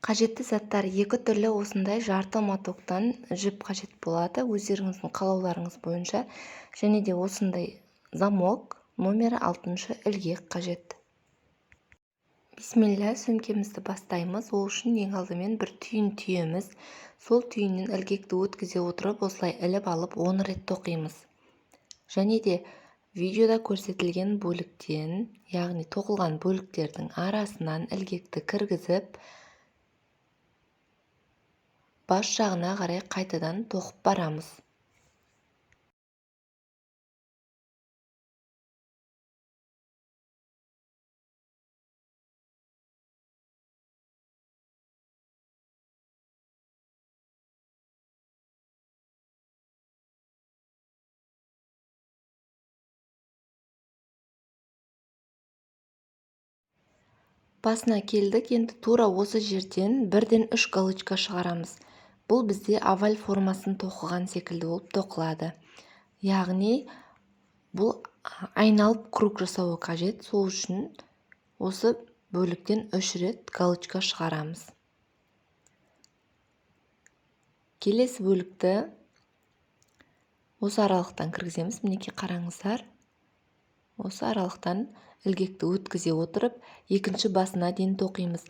Қажетті заттар екі түрлі осындай жарты мотоктан жіп қажет болады өздеріңіздің қалауларыңыз бойынша, және де осындай замок номері 6 ілгек қажет. Бисмилля, сөмкемізді бастаймыз. Ол үшін ең алдымен бір түйін түйеміз. Сол түйіннен ілгекті өткізе отырып осылай іліп алып 10 рет тоқимыз. Және де видеода көрсетілген бөліктен, яғни тоқылған бөліктердің арасынан ілгекті кіргізіп, бас жағына қарай қайтадан тоқып барамыз. Басына келдік, енді тура осы жерден бірден 3 галочка шығарамыз. Бұл бізде оваль формасын тоқыған секілді болып тоқылады. Яғни бұл айналып круг жасауы қажет. Сол үшін осы бөліктен 3 рет галочка шығарамыз. Келесі бөлікті осы аралықтан кіргіземіз. Мінекей қараңыздар. Осы аралықтан ілгекті өткізе отырып, екінші басына дейін тоқимыз.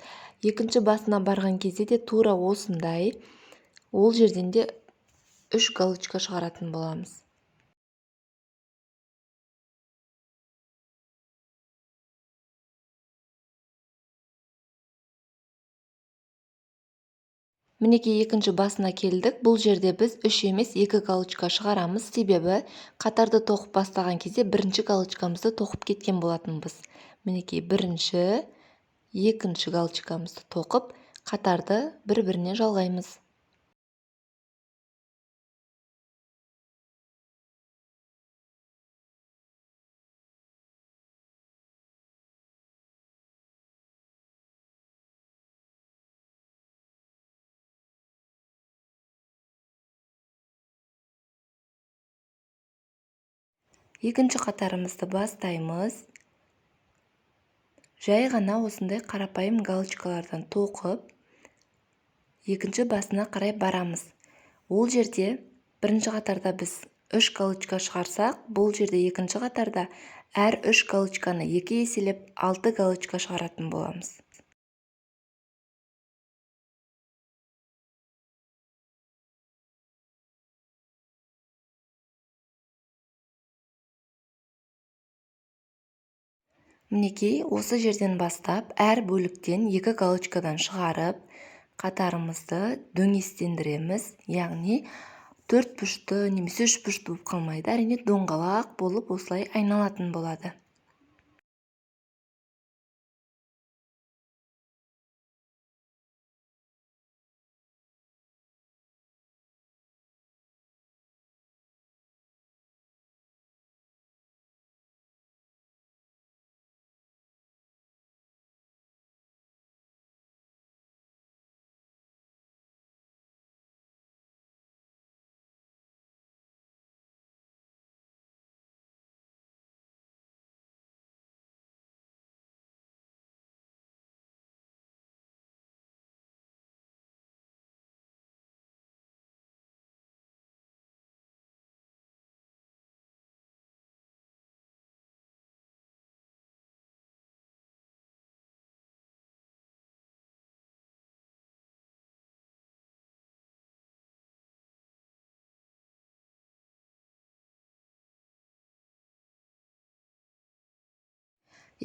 Екінші басына барған кезде де тура осындай, ол жерден де 3 галочка шығаратын боламыз. Мінекей екінші басына келдік. Бұл жерде біз 3 емес 2 галочка шығарамыз. Себебі қатарды тоқып бастаған кезде бірінші галочкамызды тоқып кеткен болатынбыз. Мінекей бірінші, екінші галочкамызды тоқып, қатарды бір-біріне жалғаймыз. Екінші қатарымызды бастаймыз. Жай ғана осындай қарапайым галочкалардан тоқып, екінші басына қарай барамыз. Ол жерде бірінші қатарда біз 3 галочка шығарсақ, бұл жерде екінші қатарда әр 3 галочканы 2 еселеп 6 галочка шығаратын боламыз. Мінекей осы жерден бастап әр бөліктен 2 галочкадан шығарып, қатарымызды дөңестендіреміз, яғни 4 бұрышты немесе 3 бұрышты болып қалмайды, әрине доңғалақ болып осылай айналатын болады.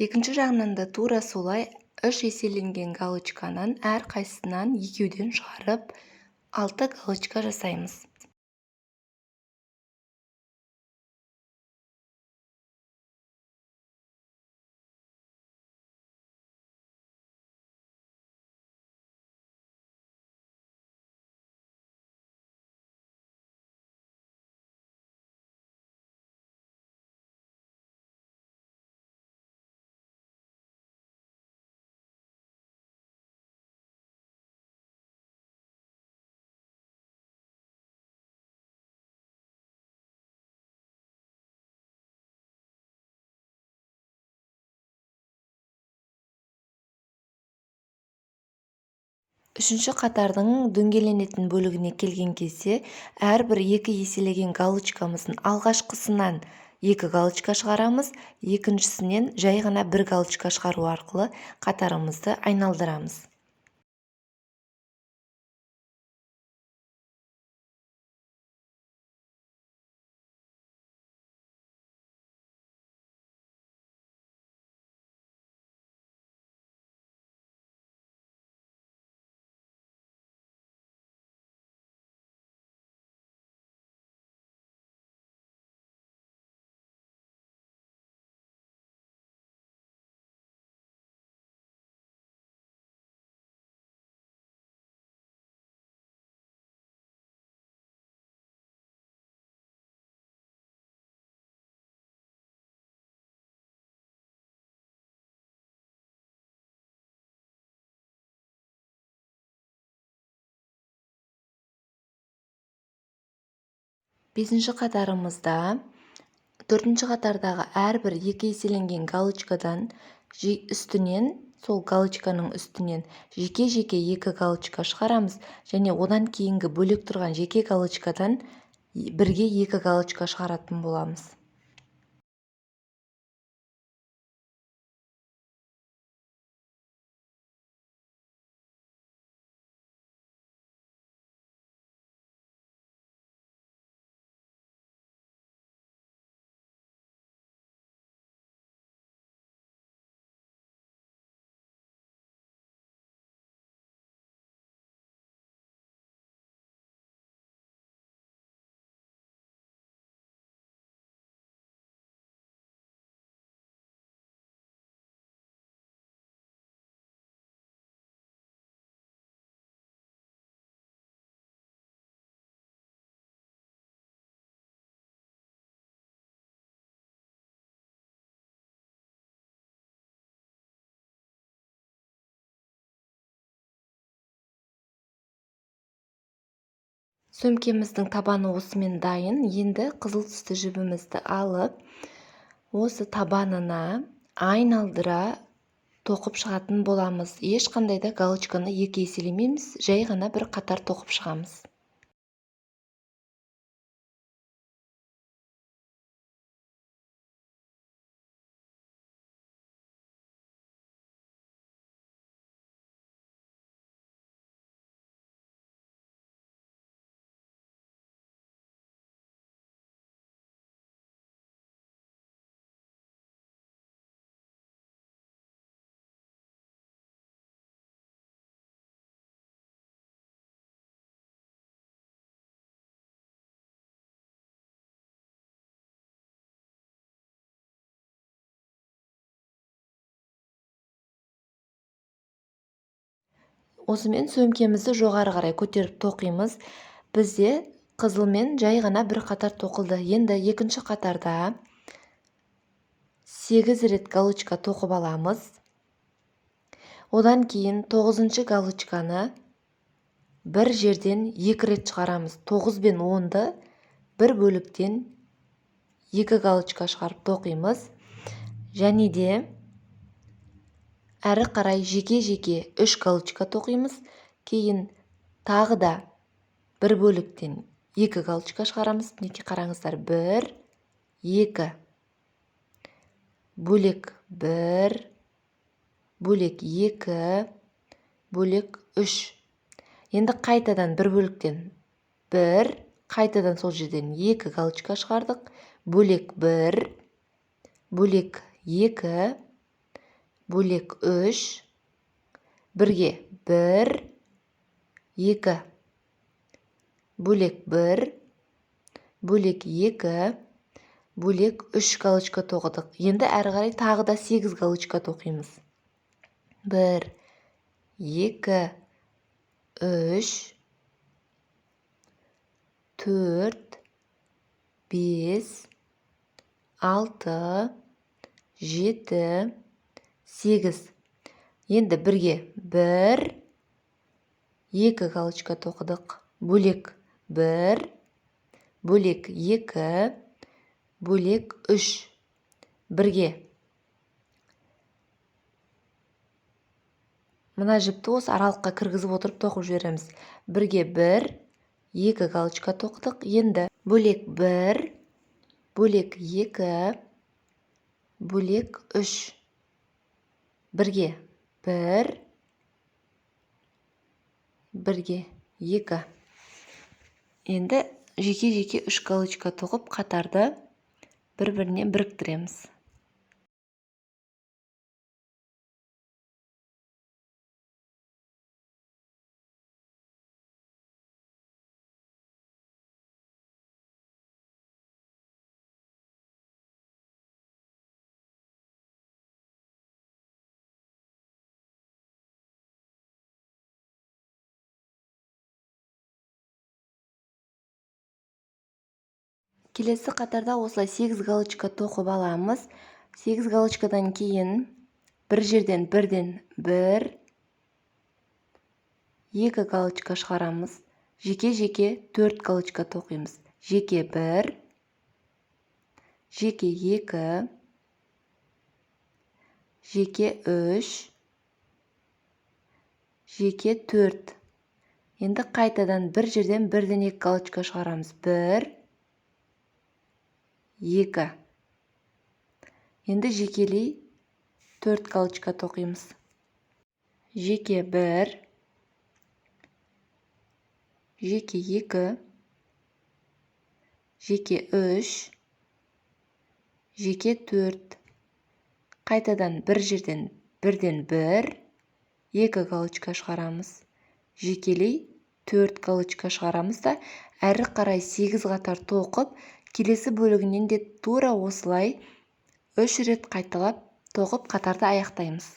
Екінші жағынан да тура солай 3 еселенген галочкадан әр қайсысынан екеуден шығарып 6 галочка жасаймыз. Үшінші қатардың дөңгеленетін бөлігіне келген кезде әрбір 2 еселеген галочкамыздың алғашқысынан 2 галочка шығарамыз, екіншісінен жай ғана 1 галочка шығару арқылы қатарымызды айналдырамыз. Бесінші қатарымызда төртінші қатардағы әрбір 2 еселенген галочкадан үстінен, сол галочканың үстінен жеке-жеке 2 галочка шығарамыз және одан кейінгі бөлек тұрған жеке галочкадан бірге 2 галочка шығаратын боламыз. Сөмкеміздің табаны осымен дайын. Енді қызыл түсті жібімізді алып, осы табанына айналдыра тоқып шығатын боламыз. Ешқандай да галочканы 2 еселемейміз, жай ғана бір қатар тоқып шығамыз. Осымен сөмкемізді жоғары қарай көтеріп тоқимыз. Бізде қызылмен жай ғана бір қатар тоқылды. Енді екінші қатарда 8 рет галочка тоқып аламыз. Одан кейін 9-шы галочканы бір жерден 2 рет шығарамыз. 9 бен 10-ды бір бөліктен 2 галочка шығарып тоқимыз. Және де әрі қарай жеке-жеке 3 галочка тоқимыз. Кейін тағы да бір бөліктен 2 галочка шығарамыз. Мінекей қараңыздар. 1, 2, бөлек 1, бөлек 2, бөлек 3. Енді қайтадан бір бөліктен 1, қайтадан сол жерден 2 галочка шығардық. Бөлек 1, бөлек 2, бөлек 3, бірге 1, 2, бөлек 1, бөлек 2, бөлек 3 галочка тоқыдық. Енді әрі қарай тағы да 8 галочка тоқимыз. 1, 2, 3, 4, 5, 6, 7, 8. Енді бірге 1, 2 галочка тоқыдық. Бөлек 1, бөлек 2, бөлек 3. Бірге Мына жіпті осы аралыққа кіргізіп отырып тоқып жібереміз. 1-ге 1, 2 галочка тоқтық. Енді бөлек 1, бөлек 2, бөлек 3. 1-ге 1, 1-ге 2. Енді жеке-жеке 3 галочка тоқып қатарды бір-біріне біріктіреміз. Келесі қатарда осылай 8 галочка тоқып аламыз. 8 галочкадан кейін бір жерден 1-ден 1, 2 галочка шығарамыз. Жеке-жеке 4 галочка тоқимыз. Жеке 1, жеке 2, жеке 3, жеке 4. Енді қайтадан бір жерден 1-ден 2 галочка шығарамыз. 1, 2. Енді жекелей 4 галочка тоқимыз. Жеке 1, жеке 2, жеке 3, жеке 4. Қайтадан бір жерден 1-ден 1, 2 галочка шығарамыз. Жекелей 4 галочка шығарамыз да әрі қарай 8 қатар тоқып, келесі бөлігінен де тура осылай 3 рет қайталап тоқып қатарды аяқтаймыз.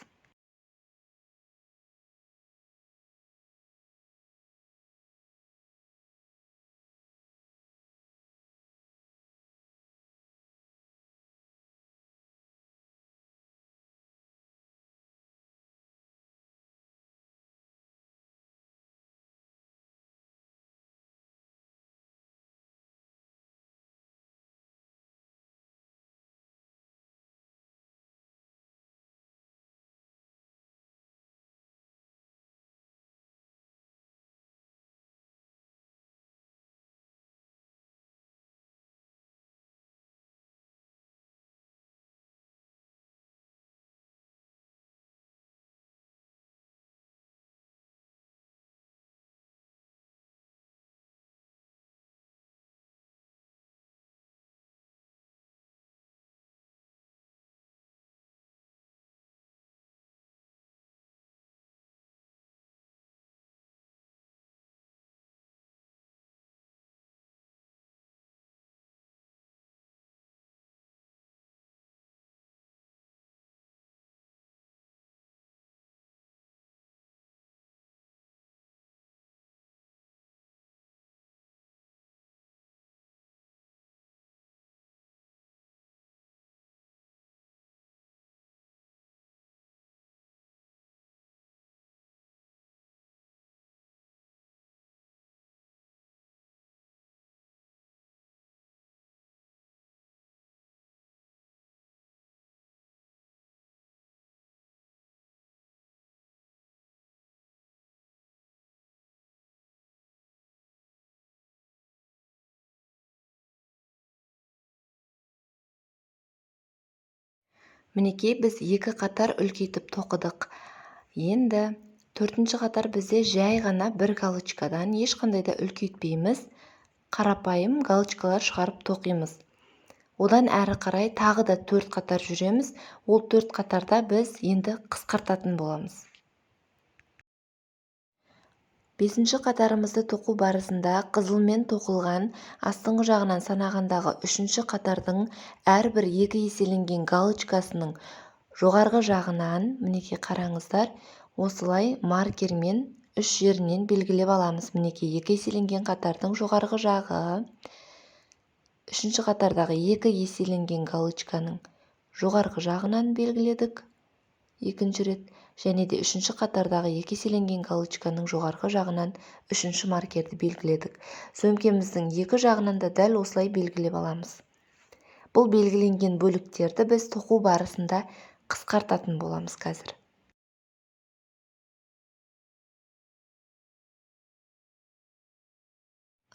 Мінекей біз 2 қатар үлкейтіп тоқыдық. Енді 4-ші қатар бізде жай ғана 1 галочкадан ешқандай да үлкейтпейміз. Қарапайым галочкалар шығарып тоқимыз. Одан әрі қарай тағы да 4 қатар жүреміз. Ол 4 қатарда біз енді қысқартатын боламыз. 5-ші қатарымызды тоқу барысында қызылмен тоқылған астыңғы жағынан санағандағы 3-ші қатардың әрбір 2 еселенген галочкасының жоғарғы жағынан, мінекей қараңыздар, осылай маркермен 3 жерінен белгілеп аламыз. Мінекей 2 еселенген қатардың жоғарғы жағы, 3-ші қатардағы 2 еселенген галочканың жоғарғы жағынан белгіледік. Екінші рет, және де 3-ші қатардағы 2 еселенген галочканың жоғарғы жағынан 3-ші маркерді белгіледік. Сөмкеміздің 2 жағынан да дәл осылай белгілеп аламыз. Бұл белгіленген бөліктерді біз тоқу барысында қысқартатын боламыз қазір.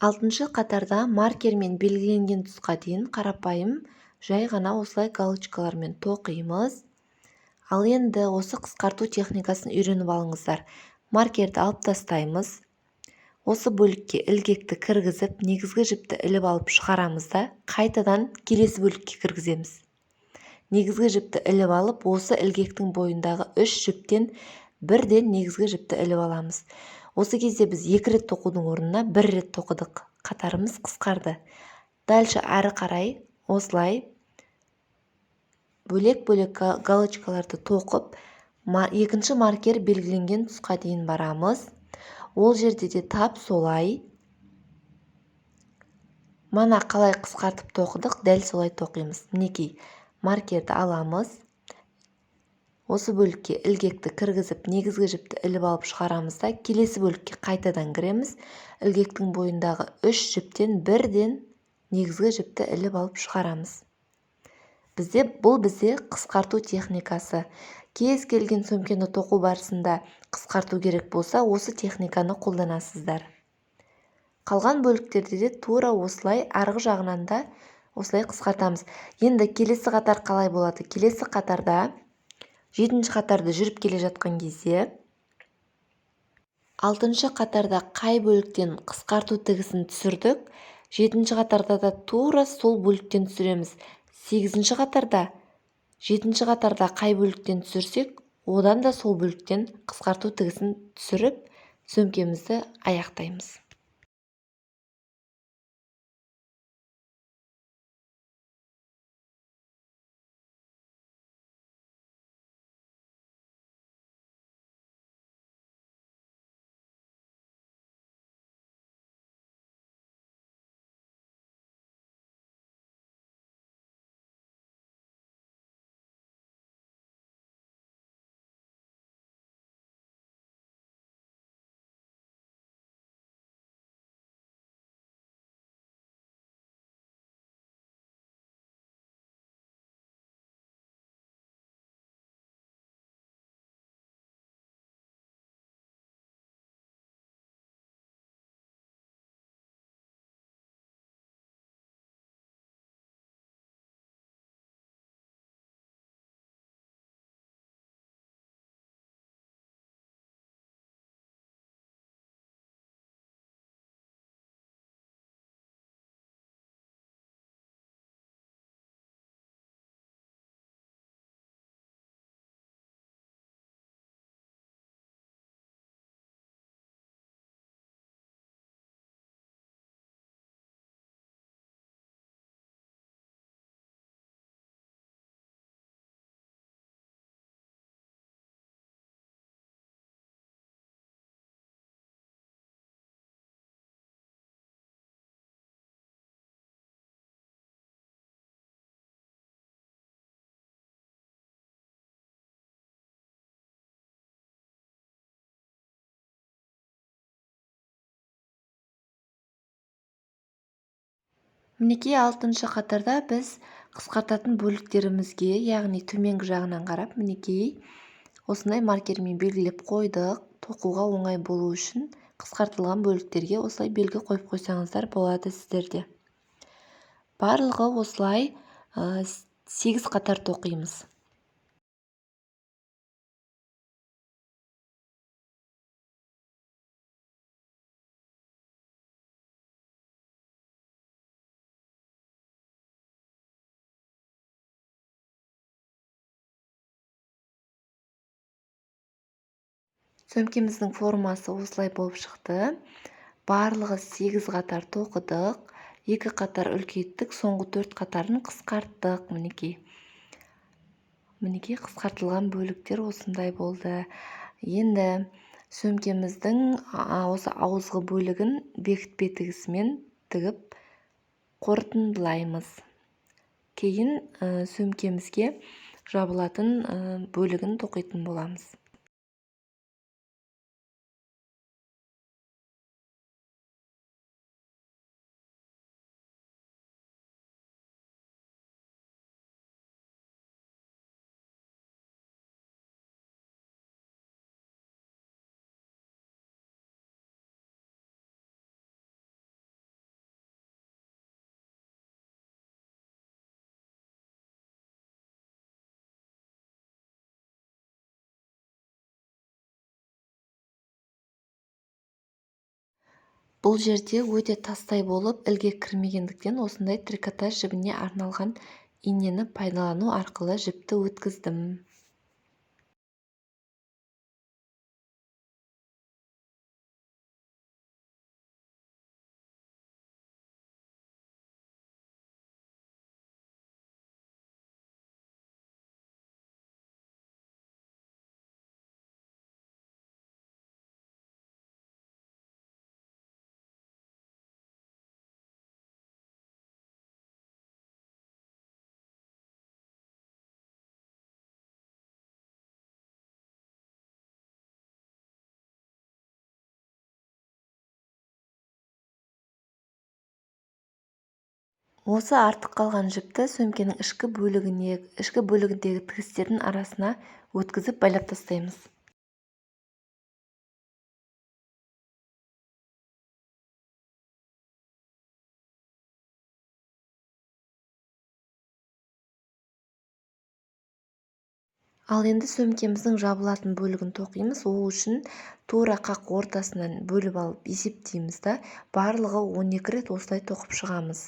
алтыншы қатарда маркермен белгіленген тұсқа дейін қарапайым жай ғана осылай галочкалармен тоқимыз. Ал енді осы қысқарту техникасын үйреніп алыңыздар. Маркерді алып тастаймыз. Осы бөлікке ілгекті кіргізіп, негізгі жіпті іліп алып шығарамыз да, қайтадан келесі бөлікке кіргіземіз. Негізгі жіпті іліп алып, осы ілгектің бойындағы 3 жіптен бірден негізгі жіпті іліп аламыз. Осы кезде біз 2 рет тоқудың орнына 1 рет тоқыдық. Қатарымыз қысқарды. Дальше әрі қарай осылай бөлек-бөлек галочкаларды тоқып, екінші маркер белгіленген тұсқа дейін барамыз. Ол жерде де тап солай. Мана қалай қысқартып тоқыдық, дәл солай тоқимыз. Мінекей, маркерді аламыз. Осы бөлікке ілгекті кіргізіп, негізгі жіпті іліп алып шығарамыз да, келесі бөлікке қайтадан кіреміз. Ілгектің бойындағы 3 жіптен бірден негізгі жіпті іліп алып шығарамыз. Бұл бізде қысқарту техникасы. Кез келген сөмкені тоқу барысында қысқарту керек болса, осы техниканы қолданасыздар. Қалған бөліктерде де тура осылай арғы жағынан да осылай қысқартамыз. Енді келесі қатар қалай болады? Келесі қатарда 7-ші қатарды жүріп келе жатқан кезде 6-шы қатарда қай бөліктен қысқарту тігісін түсірдік, 7-ші қатарда да тура сол бөліктен түсіреміз. 8-ші қатарда 7-ші қатарда қай бөліктен түсірсек, одан да сол бөліктен қысқарту тігісін түсіріп, сөмкемізді аяқтаймыз. Мінекей 6-ші қатарда біз қысқартатын бөліктерімізге, яғни төменгі жағынан қарап, мінекей осындай маркермен белгілеп қойдық. Тоқуға оңай болу үшін қысқартылған бөліктерге осылай белгі қойып қойсаңыздар болады сіздерде. Барлығы осылай 8 қатар тоқимыз. Сөмкеміздің формасы осылай болып шықты. Барлығы 8 қатар тоқыдық. 2 қатар үлкейттік, соңғы 4 қатарын қысқарттық. Мінекей қысқартылған бөліктер осындай болды. Енді сөмкеміздің осы ауызғы бөлігін бекітпе тігісімен тігіп қорытындылаймыз. Кейін сөмкемізге жабылатын бөлігін тоқитын боламыз. Бұл жерде өте тастай болып ілгек кірмегендіктен осындай трикотаж жібіне арналған инені пайдалану арқылы жіпті өткіздім. Осы артық қалған жіпті сөмкенің ішкі бөлігіндегі тігістердің арасына өткізіп байлап тастаймыз. Ал енді сөмкеміздің жабылатын бөлігін тоқимыз. Ол үшін тура қақ ортасынан бөліп алып есептейміз да, барлығы 12 рет осылай тоқып шығамыз.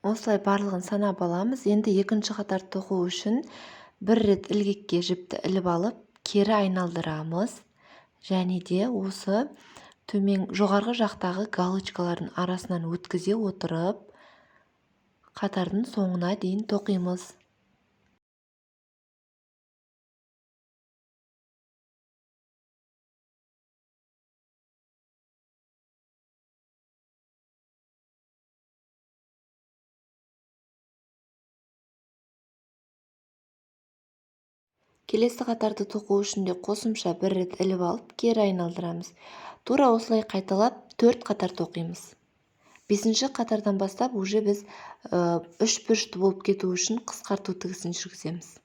Осылай барлығын санап аламыз. Енді екінші қатар тоқу үшін бір рет ілгекке жіпті іліп алып, кері айналдырамыз. Және де осы жоғарғы жақтағы галочкалардың арасынан өткізе отырып, қатардың соңына дейін тоқимыз. Келесі қатарды тоқу үшін де қосымша бір рет іліп алып, кері айналдырамыз. Тура осылай қайталап 4 қатар тоқимыз. 5-ші қатардан бастап уже біз 3 бүрішті болып кету үшін қысқарту тігісін жүргіземіз.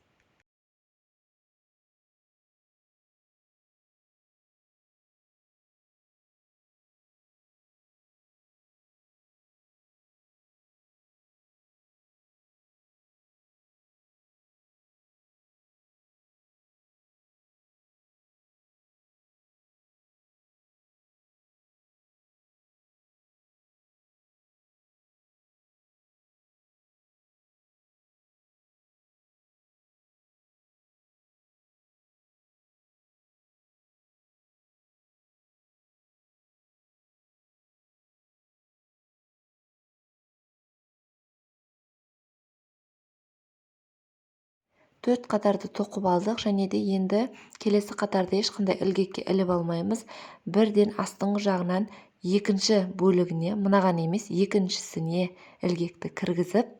Төрт қатарды тоқып алдық, және де енді келесі қатарды ешқандай ілгекке іліп алмаймыз. Бірден астыңғы жағынан екінші бөлігіне, мынаған емес, екіншісіне ілгекті кіргізіп,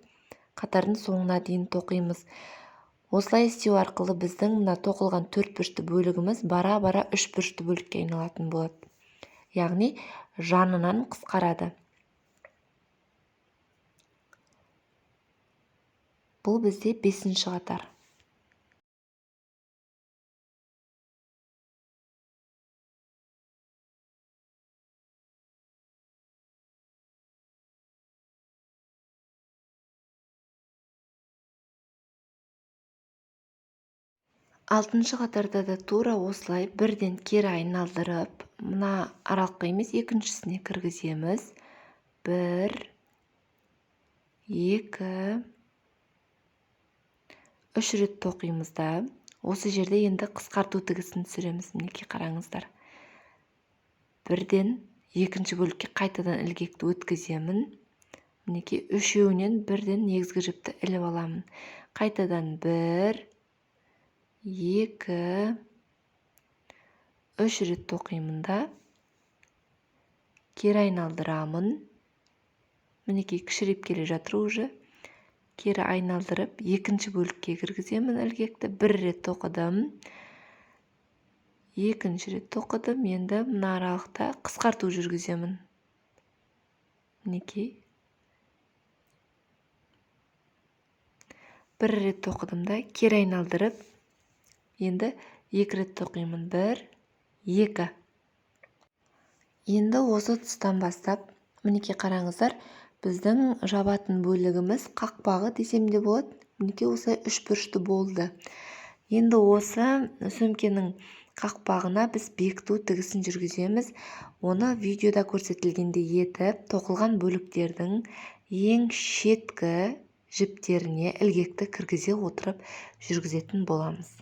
қатардың соңына дейін тоқимыз. Осылай істеу арқылы біздің мына тоқылған 4 бүрішті бөлігіміз бара-бара 3 бүрішті бөлікке айналатын болады. Яғни жанынан қысқарады. Бұл бізде 5-ші қатар. Алтыншы қатарда да тура осылай бірден кері айналдырып, мына аралыққа емес, екіншісіне кіргіземіз. 1, 2, 3 рет тоқимыз да. Осы жерде енді қысқарту тігісін түсіреміз. Мінекей қараңыздар. Бірден екінші бөлікке қайтадан ілгекті өткіземін. Мінекей үшеуінен бірден негізгі жіпті іліп аламын. Қайтадан 1, 2, 3 рет тоқимын да, кері айналдырамын. Мінекей кішірейіп келе жатыр уже. Кері айналдырып, екінші бөлікке кіргіземін ілгекті. 1 рет тоқыдым. Екінші рет тоқыдым. Енді мына аралықта қысқарту жүргіземін. Мінекей. бір рет тоқыдым да кері айналдырып, енді 2 рет тоқимын. 1, 2. Енді осы тұстан бастап, мінекей қараңыздар, біздің жабатын бөлігіміз қақпағы десем де болады. Мінекей осылай 3 бұрышты болды. Енді осы сөмкенің қақпағына біз бекіту тігісін жүргіземіз. Оны видеода көрсетілгендей етіп, тоқылған бөліктердің ең шеткі жіптеріне ілгекті кіргізе отырып жүргізетін боламыз.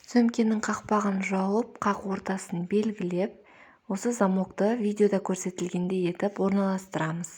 Сөмкенің қақпағын жауып, қақ ортасын белгілеп, осы замокты видеода көрсетілгендей етіп орналастырамыз.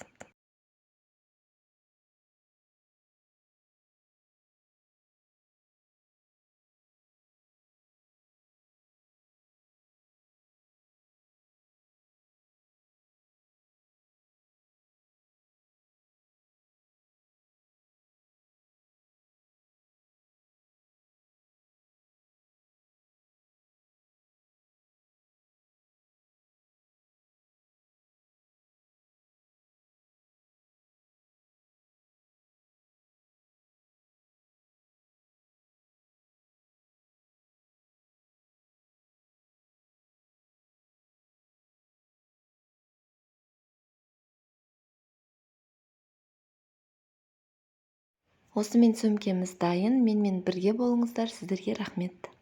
Осымен сөмкеміз дайын. Менімен бірге болыңыздар. Сіздерге рахмет.